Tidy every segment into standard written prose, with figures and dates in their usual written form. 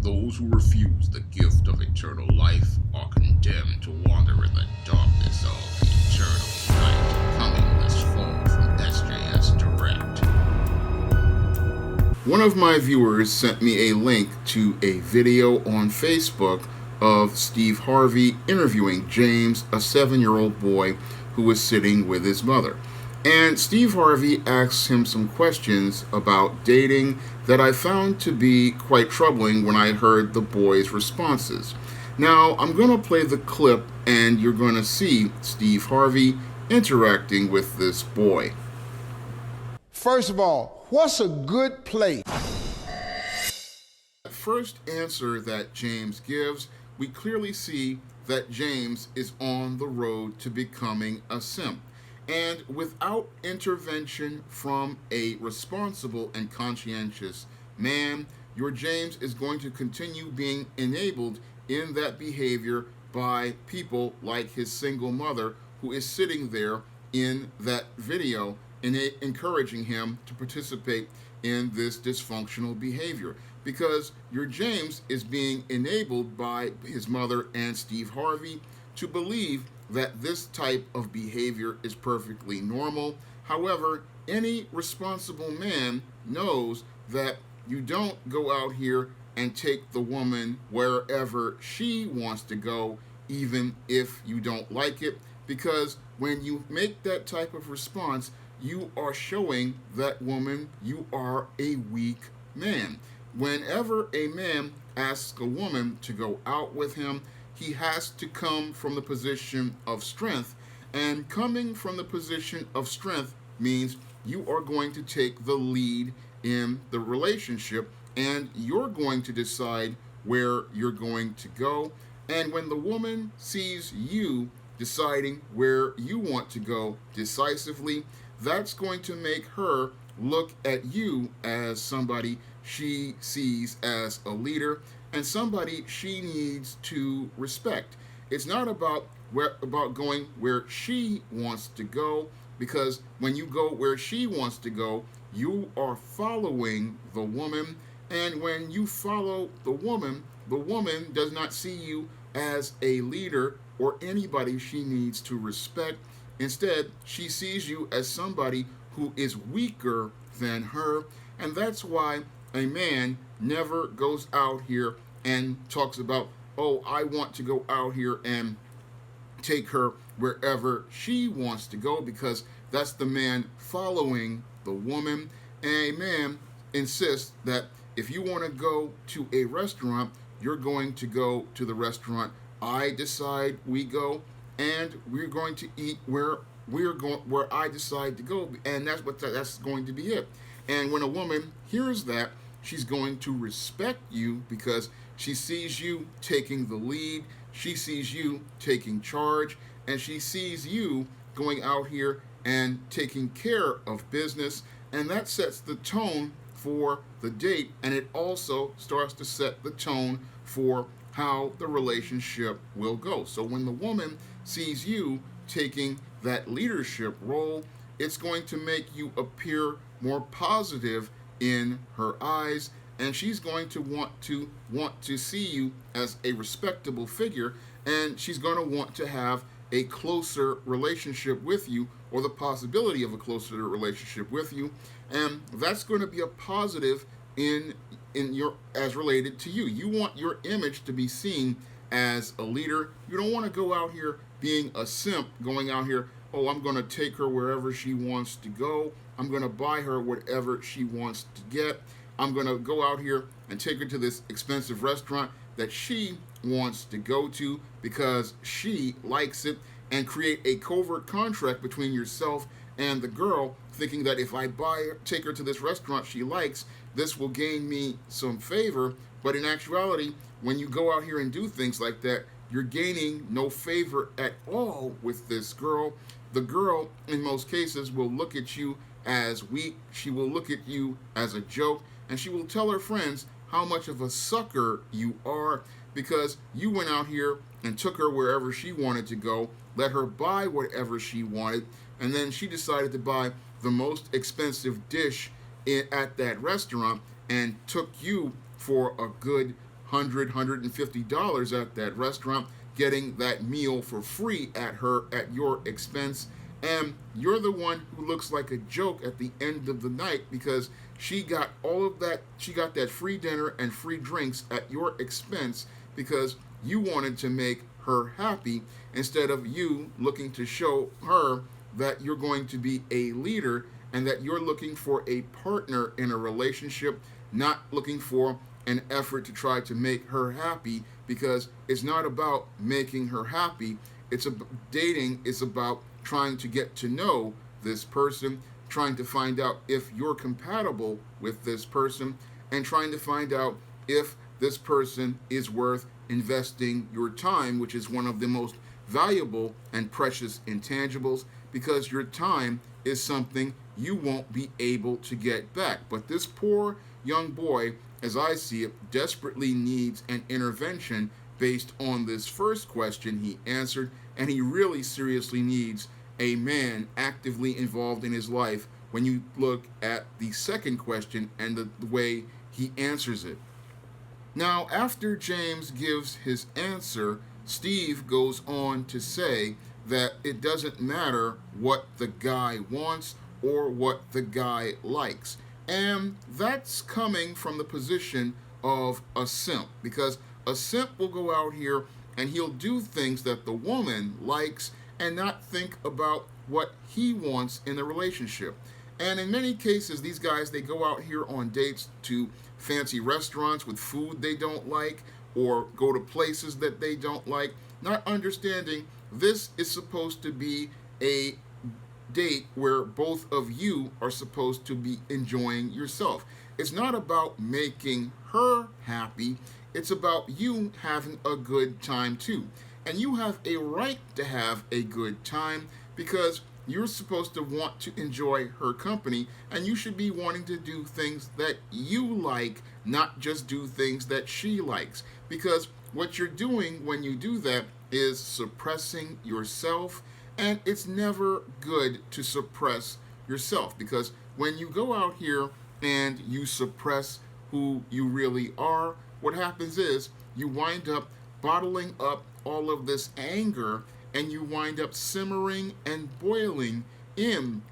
Those who refuse the gift of eternal life are condemned to wander in the darkness of eternal night. Coming this fall from SJS Direct. One of my viewers sent me a link to a video on Facebook of Steve Harvey interviewing James, a 7-year-old boy who was sitting with his mother. And Steve Harvey asks him some questions about dating that I found to be quite troubling when I heard the boy's responses. Now, I'm going to play the clip and you're going to see Steve Harvey interacting with this boy. First of all, what's a good place? The first answer that James gives, we clearly see that James is on the road to becoming a simp. And without intervention from a responsible and conscientious man, your James is going to continue being enabled in that behavior by people like his single mother, who is sitting there in that video and encouraging him to participate in this dysfunctional behavior. Because your James is being enabled by his mother and Steve Harvey to believe that this type of behavior is perfectly normal. However, any responsible man knows that you don't go out here and take the woman wherever she wants to go, even if you don't like it, because when you make that type of response, you are showing that woman you are a weak man. Whenever a man asks a woman to go out with him, he has to come from the position of strength, and coming from the position of strength means you are going to take the lead in the relationship, and you're going to decide where you're going to go. And when the woman sees you deciding where you want to go decisively, that's going to make her look at you as somebody she sees as a leader and somebody she needs to respect. It's not about going where she wants to go, because when you go where she wants to go, you are following the woman, and when you follow the woman does not see you as a leader or anybody she needs to respect. Instead, she sees you as somebody who is weaker than her, and that's why a man never goes out here and talks about, oh, I want to go out here and take her wherever she wants to go, because that's the man following the woman. And a man insists that if you want to go to a restaurant, you're going to go to the restaurant I decide we go, and we're going to eat where I decide to go, and that's going to be it. And when a woman hears that, she's going to respect you because she sees you taking the lead, she sees you taking charge, and she sees you going out here and taking care of business, and that sets the tone for the date, and it also starts to set the tone for how the relationship will go. So when the woman sees you taking that leadership role, it's going to make you appear more positive in her eyes, and she's going to want to see you as a respectable figure, and she's going to want to have a closer relationship with you, or the possibility of a closer relationship with you, and that's going to be a positive in your as related to you. You want your image to be seen as a leader. You don't want to go out here being a simp, going out here, oh, I'm going to take her wherever she wants to go. I'm going to buy her whatever she wants to get. I'm going to go out here and take her to this expensive restaurant that she wants to go to because she likes it, and create a covert contract between yourself and the girl, thinking that if I take her to this restaurant she likes, this will gain me some favor. But in actuality, when you go out here and do things like that, you're gaining no favor at all with this girl. The girl, in most cases, will look at you as weak. She will look at you as a joke, and she will tell her friends how much of a sucker you are, because you went out here and took her wherever she wanted to go, let her buy whatever she wanted, and then she decided to buy the most expensive dish at that restaurant and took you for a good $150 at that restaurant, getting that meal for free at your expense, and you're the one who looks like a joke at the end of the night because she got that free dinner and free drinks at your expense because you wanted to make her happy instead of you looking to show her that you're going to be a leader and that you're looking for a partner in a relationship, not looking for an effort to try to make her happy, because it's not about making her happy. Dating is about trying to get to know this person, trying to find out if you're compatible with this person, and trying to find out if this person is worth investing your time, which is one of the most valuable and precious intangibles, because your time is something you won't be able to get back. But this poor young boy, as I see it, desperately needs an intervention based on this first question he answered, and he really seriously needs a man actively involved in his life when you look at the second question and the way he answers it. Now, after James gives his answer, Steve goes on to say that it doesn't matter what the guy wants or what the guy likes. And that's coming from the position of a simp, because a simp will go out here and he'll do things that the woman likes and not think about what he wants in the relationship. And in many cases, these guys, they go out here on dates to fancy restaurants with food they don't like, or go to places that they don't like, not understanding this is supposed to be a date where both of you are supposed to be enjoying yourself. It's not about making her happy, it's about you having a good time too. And you have a right to have a good time because you're supposed to want to enjoy her company, and you should be wanting to do things that you like, not just do things that she likes. Because what you're doing when you do that is suppressing yourself, and it's never good to suppress yourself, because when you go out here and you suppress who you really are, what happens is you wind up bottling up all of this anger, and you wind up simmering and boiling in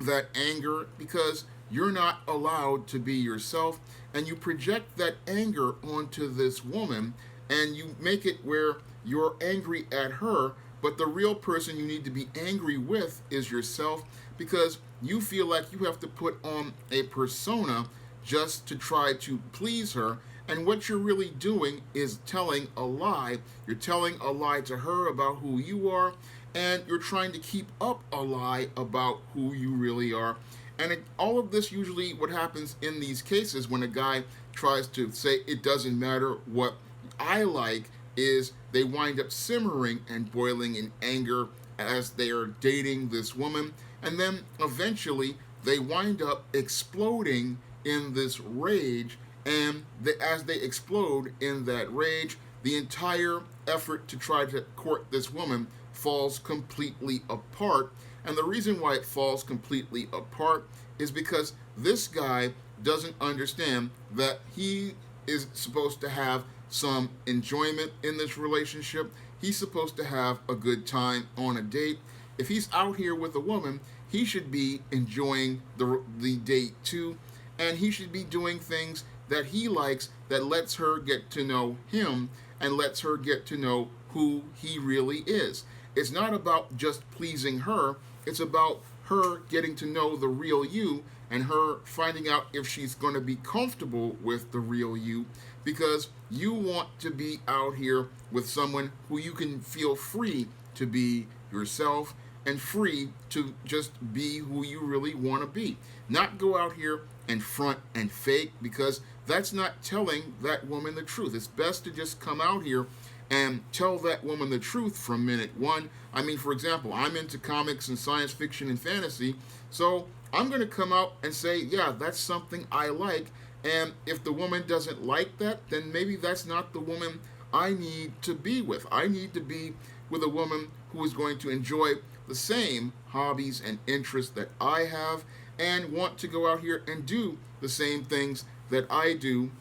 that anger because you're not allowed to be yourself, and you project that anger onto this woman, and you make it where you're angry at her, but the real person you need to be angry with is yourself, because you feel like you have to put on a persona just to try to please her. And what you're really doing is telling a lie. You're telling a lie to her about who you are, and you're trying to keep up a lie about who you really are. And all of this, usually what happens in these cases when a guy tries to say it doesn't matter what I like, is they wind up simmering and boiling in anger as they are dating this woman, and then eventually they wind up exploding in this rage. And as they explode in that rage, the entire effort to try to court this woman falls completely apart. And the reason why it falls completely apart is because this guy doesn't understand that he is supposed to have some enjoyment in this relationship. He's supposed to have a good time on a date. If he's out here with a woman, he should be enjoying the date too. And he should be doing things that he likes, that lets her get to know him and lets her get to know who he really is. It's not about just pleasing her, it's about her getting to know the real you and her finding out if she's going to be comfortable with the real you, because you want to be out here with someone who you can feel free to be yourself and free to just be who you really want to be. Not go out here and front and fake, because that's not telling that woman the truth. It's best to just come out here and tell that woman the truth from minute one. I mean, for example, I'm into comics and science fiction and fantasy, so I'm going to come out and say, yeah, that's something I like. And if the woman doesn't like that, then maybe that's not the woman I need to be with. I need to be with a woman who is going to enjoy the same hobbies and interests that I have, and want to go out here and do the same things that I do,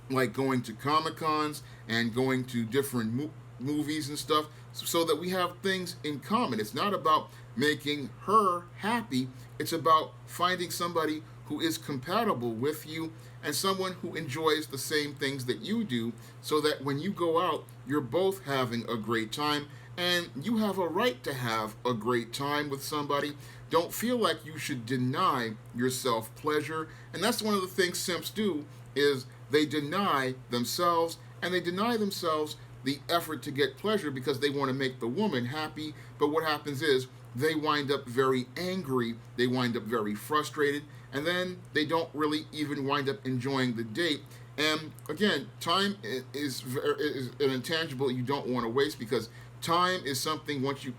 like going to Comic Cons and going to different movies and stuff, so that we have things in common. It's not about making her happy, it's about finding somebody who is compatible with you and someone who enjoys the same things that you do, so that when you go out, you're both having a great time, and you have a right to have a great time with somebody. Don't feel like you should deny yourself pleasure. And that's one of the things simps do, is they deny themselves, and they deny themselves the effort to get pleasure because they want to make the woman happy. But what happens is they wind up very angry, they wind up very frustrated, and then they don't really even wind up enjoying the date. And again, time is an intangible you don't want to waste, because time is something, once you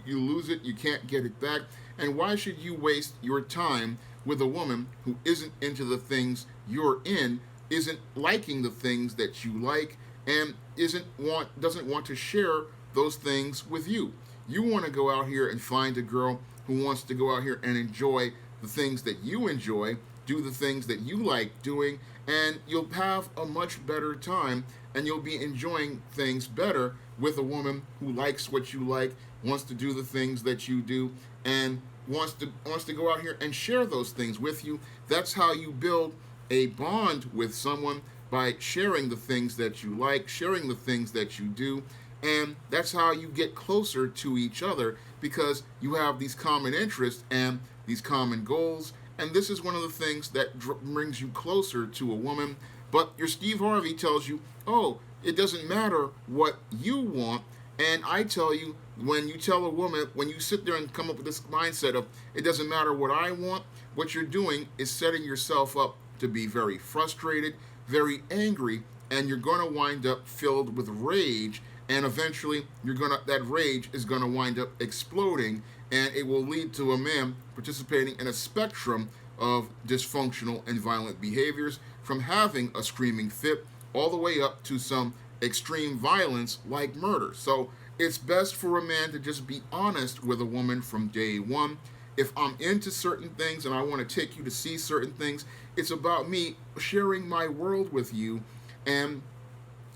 lose it, you can't get it back. And why should you waste your time with a woman who isn't into the things you're in, isn't liking the things that you like, and doesn't want to share those things with you? You want to go out here and find a girl who wants to go out here and enjoy the things that you enjoy, do the things that you like doing, and you'll have a much better time, and you'll be enjoying things better with a woman who likes what you like, wants to do the things that you do, and wants to go out here and share those things with you. That's how you build a bond with someone, by sharing the things that you like, sharing the things that you do, and that's how you get closer to each other, because you have these common interests and these common goals. And this is one of the things that brings you closer to a woman. But your Steve Harvey tells you, oh, it doesn't matter what you want. And I tell you, when you tell a woman, when you sit there and come up with this mindset of, it doesn't matter what I want, what you're doing is setting yourself up to be very frustrated, very angry, and you're going to wind up filled with rage. And eventually, that rage is going to wind up exploding, and it will lead to a man participating in a spectrum of dysfunctional and violent behaviors, from having a screaming fit all the way up to some extreme violence like murder. So it's best for a man to just be honest with a woman from day one. If I'm into certain things and I want to take you to see certain things, it's about me sharing my world with you. And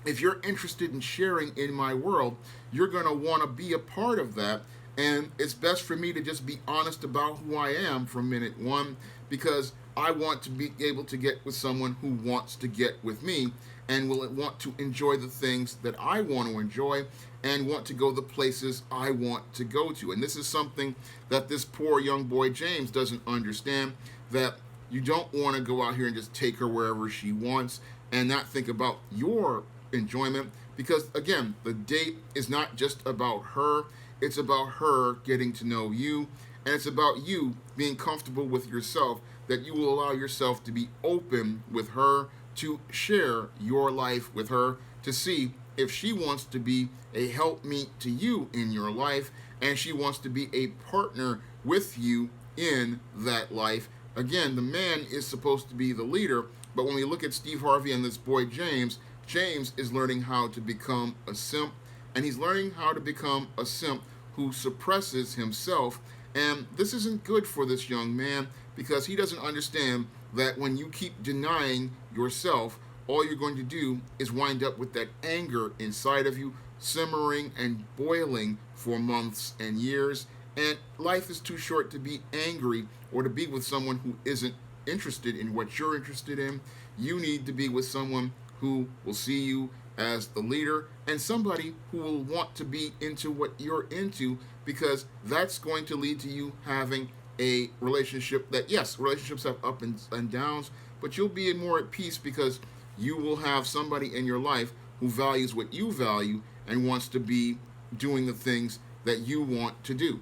if you're interested in sharing in my world, you're going to want to be a part of that. And it's best for me to just be honest about who I am from minute one, because I want to be able to get with someone who wants to get with me, and will want to enjoy the things that I want to enjoy, and want to go the places I want to go to. And this is something that this poor young boy James doesn't understand, that you don't want to go out here and just take her wherever she wants and not think about your enjoyment. Because again, the date is not just about her, it's about her getting to know you, and it's about you being comfortable with yourself, that you will allow yourself to be open with her, to share your life with her, to see if she wants to be a helpmeet to you in your life, and she wants to be a partner with you in that life. Again, the man is supposed to be the leader, but when we look at Steve Harvey and this boy James, James is learning how to become a simp, and he's learning how to become a simp who suppresses himself. And this isn't good for this young man, because he doesn't understand that when you keep denying yourself, all you're going to do is wind up with that anger inside of you, simmering and boiling for months and years. And life is too short to be angry or to be with someone who isn't interested in what you're interested in. You need to be with someone who will see you as the leader, and somebody who will want to be into what you're into, because that's going to lead to you having a relationship that, yes, relationships have ups and downs, but you'll be more at peace, because you will have somebody in your life who values what you value and wants to be doing the things that you want to do.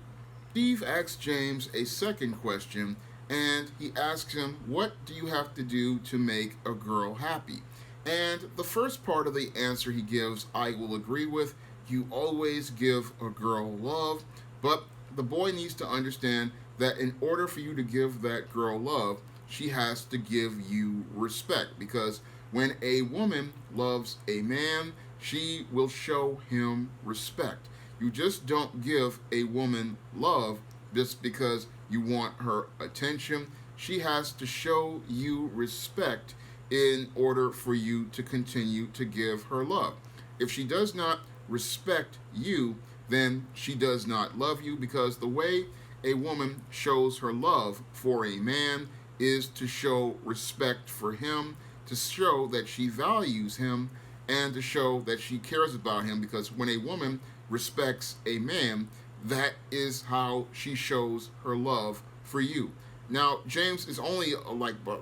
Steve asks James a second question, and he asks him, what do you have to do to make a girl happy? And the first part of the answer he gives, I will agree with. You always give a girl love, but the boy needs to understand that in order for you to give that girl love, she has to give you respect, because when a woman loves a man, she will show him respect. You just don't give a woman love just because you want her attention. She has to show you respect in order for you to continue to give her love. If she does not respect you, then she does not love you, because the way a woman shows her love for a man is to show respect for him, to show that she values him, and to show that she cares about him. Because when a woman respects a man, that is how she shows her love for you. Now, James is only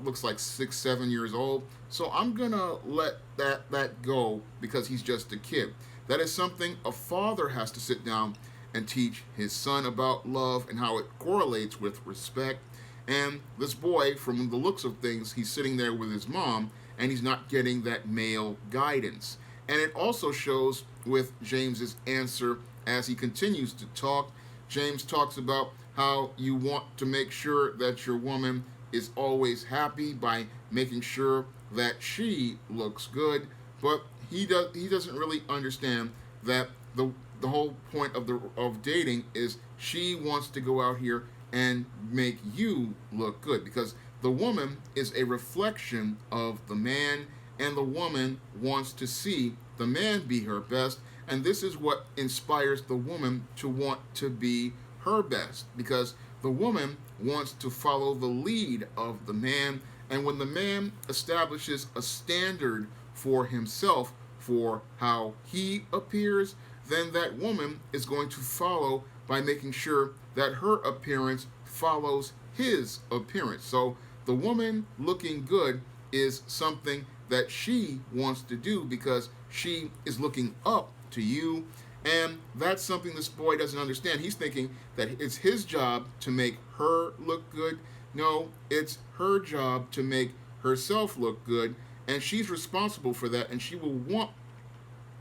looks like 6, 7 years old, so I'm gonna let that go because he's just a kid. That is something a father has to sit down and teach his son about love and how it correlates with respect. And this boy, from the looks of things, he's sitting there with his mom and he's not getting that male guidance. And it also shows with James's answer as he continues to talk. James talks about how you want to make sure that your woman is always happy by making sure that she looks good, but he doesn't really understand that the whole point of dating is she wants to go out here and make you look good, because the woman is a reflection of the man, and the woman wants to see the man be her best, and this is what inspires the woman to want to be her best, because the woman wants to follow the lead of the man. And when the man establishes a standard for himself for how he appears, then that woman is going to follow by making sure that her appearance follows his appearance. So the woman looking good is something that she wants to do because she is looking up to you. And that's something this boy doesn't understand. He's thinking that it's his job to make her look good. No, it's her job to make herself look good, and she's responsible for that, and she will want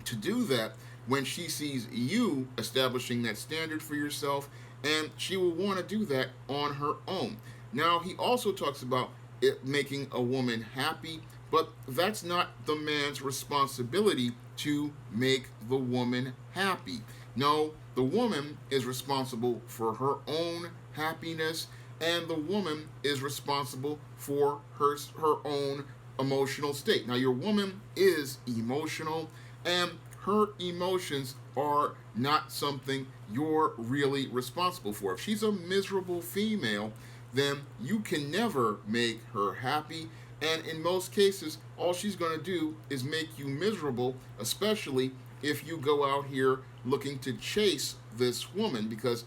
to do that when she sees you establishing that standard for yourself, and she will want to do that on her own. Now, he also talks about it making a woman happy, but that's not the man's responsibility to make the woman happy. No, the woman is responsible for her own happiness, and the woman is responsible for her own emotional state. Now, your woman is emotional, and her emotions are not something you're really responsible for. If she's a miserable female, then you can never make her happy. And in most cases, all she's going to do is make you miserable, especially if you go out here looking to chase this woman, because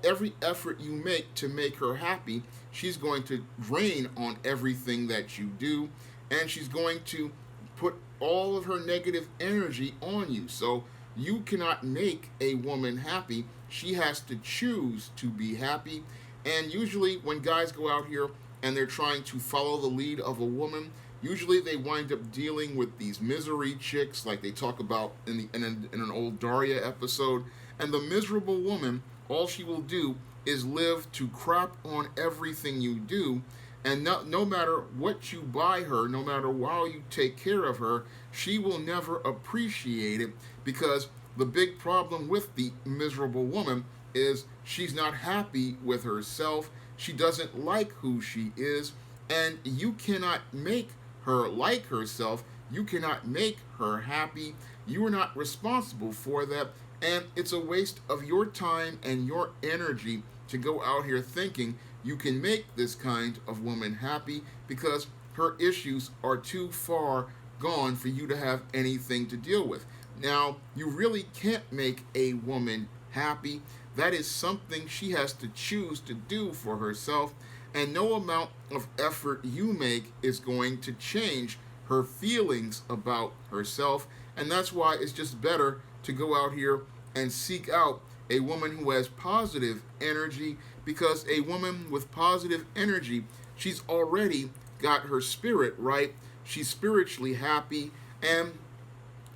every effort you make to make her happy, she's going to drain on everything that you do, and she's going to put all of her negative energy on you. So you cannot make a woman happy. She has to choose to be happy. And usually when guys go out here and they're trying to follow the lead of a woman, usually they wind up dealing with these misery chicks, like they talk about in an old Daria episode. And the miserable woman, all she will do is live to crap on everything you do. And no matter what you buy her, no matter how you take care of her, she will never appreciate it, because the big problem with the miserable woman is she's not happy with herself. She doesn't like who she is, and you cannot make her like herself. You cannot make her happy. You are not responsible for that, and it's a waste of your time and your energy to go out here thinking you can make this kind of woman happy, because her issues are too far gone for you to have anything to deal with. Now, you really can't make a woman happy. That is something she has to choose to do for herself, and no amount of effort you make is going to change her feelings about herself. And that's why it's just better to go out here and seek out a woman who has positive energy, because a woman with positive energy, she's already got her spirit right. She's spiritually happy, and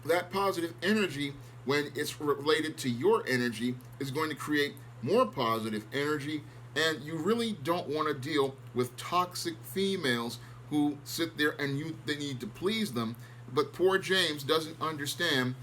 that positive energy, when it's related to your energy, is going to create more positive energy. And you really don't want to deal with toxic females who sit there and they need to please them. But poor James doesn't understand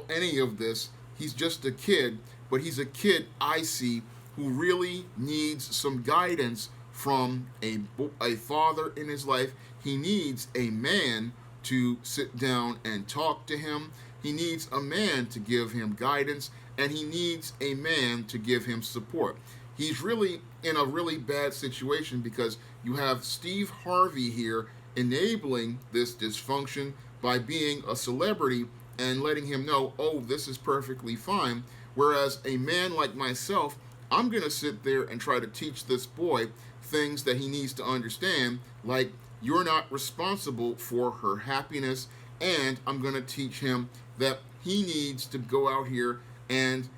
any of this. He's just a kid, but he's a kid I see who really needs some guidance from a father in his life. he needs a man to sit down and talk to him. He needs a man to give him guidance, and he needs a man to give him support. He's really in a really bad situation because you have Steve Harvey here enabling this dysfunction by being a celebrity and letting him know, oh, this is perfectly fine. Whereas a man like myself, I'm going to sit there and try to teach this boy things that he needs to understand, like you're not responsible for her happiness, and I'm going to teach him that he needs to go out here and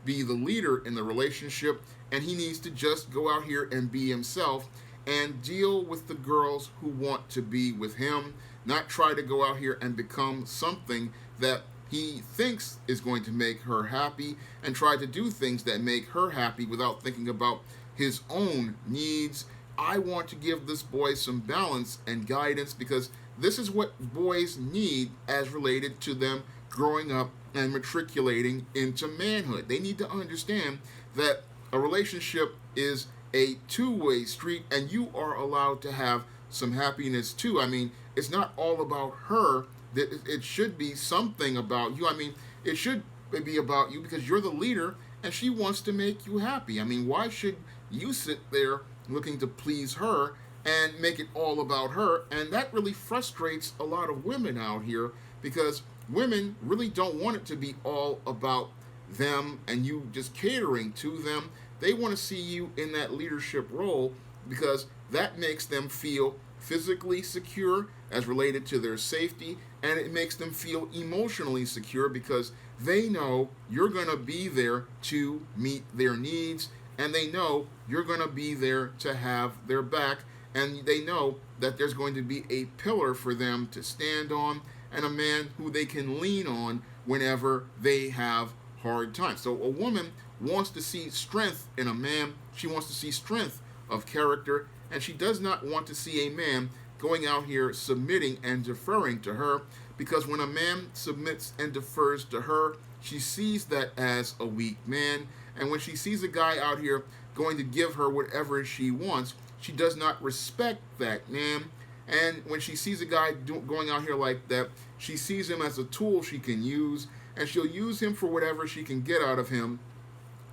be the leader in the relationship, and he needs to just go out here and be himself and deal with the girls who want to be with him, not try to go out here and become something that he thinks is going to make her happy and try to do things that make her happy without thinking about his own needs. I want to give this boy some balance and guidance because this is what boys need as related to them growing up and matriculating into manhood. They need to understand that a relationship is a two-way street and you are allowed to have some happiness too. I mean, it's not all about her. It should be something about you. I mean, it should be about you because you're the leader and she wants to make you happy. I mean, why should you sit there looking to please her and make it all about her? And that really frustrates a lot of women out here because women really don't want it to be all about them and you just catering to them. They want to see you in that leadership role because that makes them feel physically secure as related to their safety, and it makes them feel emotionally secure because they know you're going to be there to meet their needs, and they know you're going to be there to have their back, and they know that there's going to be a pillar for them to stand on and a man who they can lean on whenever they have hard times. So a woman wants to see strength in a man. She wants to see strength of character, and she does not want to see a man going out here submitting and deferring to her, because when a man submits and defers to her, she sees that as a weak man. And when she sees a guy out here going to give her whatever she wants, she does not respect that man. And when she sees a guy going out here like that, she sees him as a tool she can use, and she'll use him for whatever she can get out of him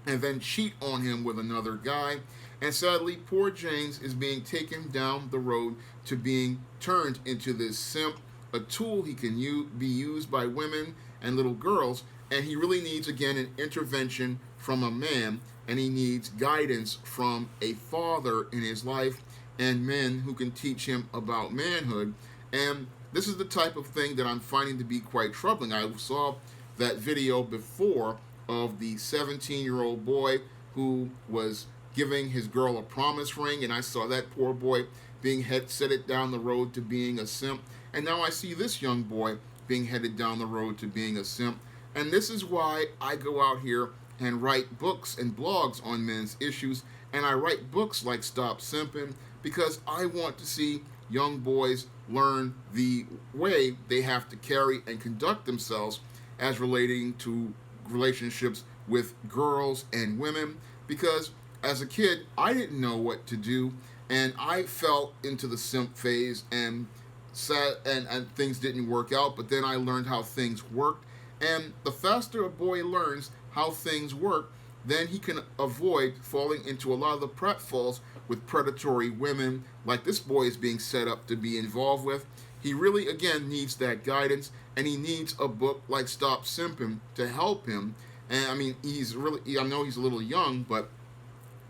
and then cheat on him with another guy. And sadly, poor James is being taken down the road to being turned into this simp, a tool he can be used by women and little girls. And he really needs, again, an intervention from a man, and he needs guidance from a father in his life and men who can teach him about manhood. And this is the type of thing that I'm finding to be quite troubling. I saw that video before of the 17-year-old boy who was giving his girl a promise ring, and I saw that poor boy being headed down the road to being a simp. And now I see this young boy being headed down the road to being a simp. And this is why I go out here and write books and blogs on men's issues, and I write books like Stop Simping, because I want to see young boys learn the way they have to carry and conduct themselves as relating to relationships with girls and women. Because as a kid, I didn't know what to do, and I fell into the simp phase and things didn't work out. But then I learned how things worked, and the faster a boy learns how things work, then he can avoid falling into a lot of the pitfalls with predatory women like this boy is being set up to be involved with. He really, again, needs that guidance, and he needs a book like Stop Simping to help him. And I mean, I know he's a little young, but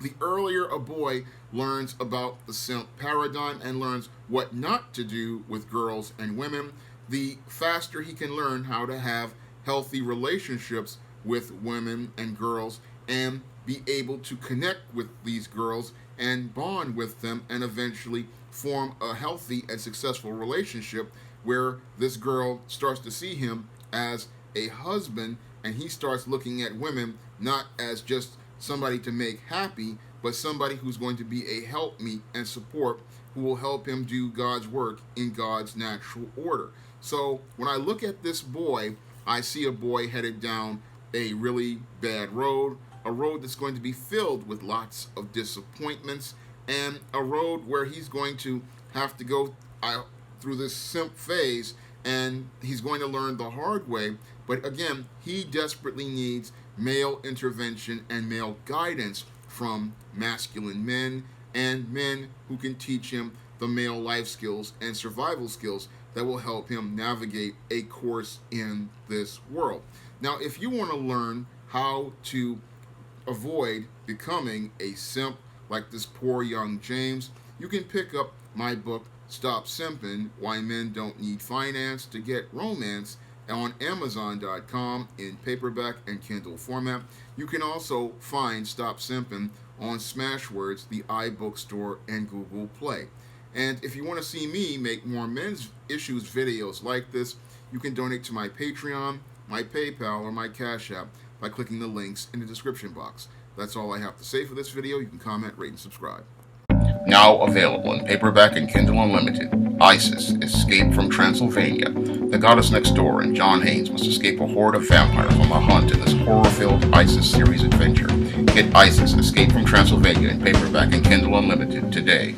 the earlier a boy learns about the simp paradigm and learns what not to do with girls and women, the faster he can learn how to have healthy relationships with women and girls and be able to connect with these girls and bond with them and eventually form a healthy and successful relationship where this girl starts to see him as a husband, and he starts looking at women not as just somebody to make happy, but somebody who's going to be a helpmeet and support who will help him do God's work in God's natural order. So when I look at this boy, I see a boy headed down a really bad road, a road that's going to be filled with lots of disappointments, and a road where he's going to have to go through this simp phase, and he's going to learn the hard way. But again, he desperately needs male intervention and male guidance from masculine men and men who can teach him the male life skills and survival skills that will help him navigate a course in this world. Now, if you want to learn how to avoid becoming a simp like this poor young James, you can pick up my book, Stop Simping, Why Men Don't Need Finance to Get Romance, on Amazon.com in paperback and Kindle format. You can also find Stop Simping on Smashwords, the iBookstore, and Google Play. And if you want to see me make more men's issues videos like this, you can donate to my Patreon, my PayPal, or my Cash App by clicking the links in the description box. That's all I have to say for this video. You can comment, rate, and subscribe. Now available in paperback and Kindle Unlimited, Isis, Escape from Transylvania. The goddess next door and John Haynes must escape a horde of vampires on the hunt in this horror-filled Isis series adventure. Get Isis, Escape from Transylvania in paperback and Kindle Unlimited today.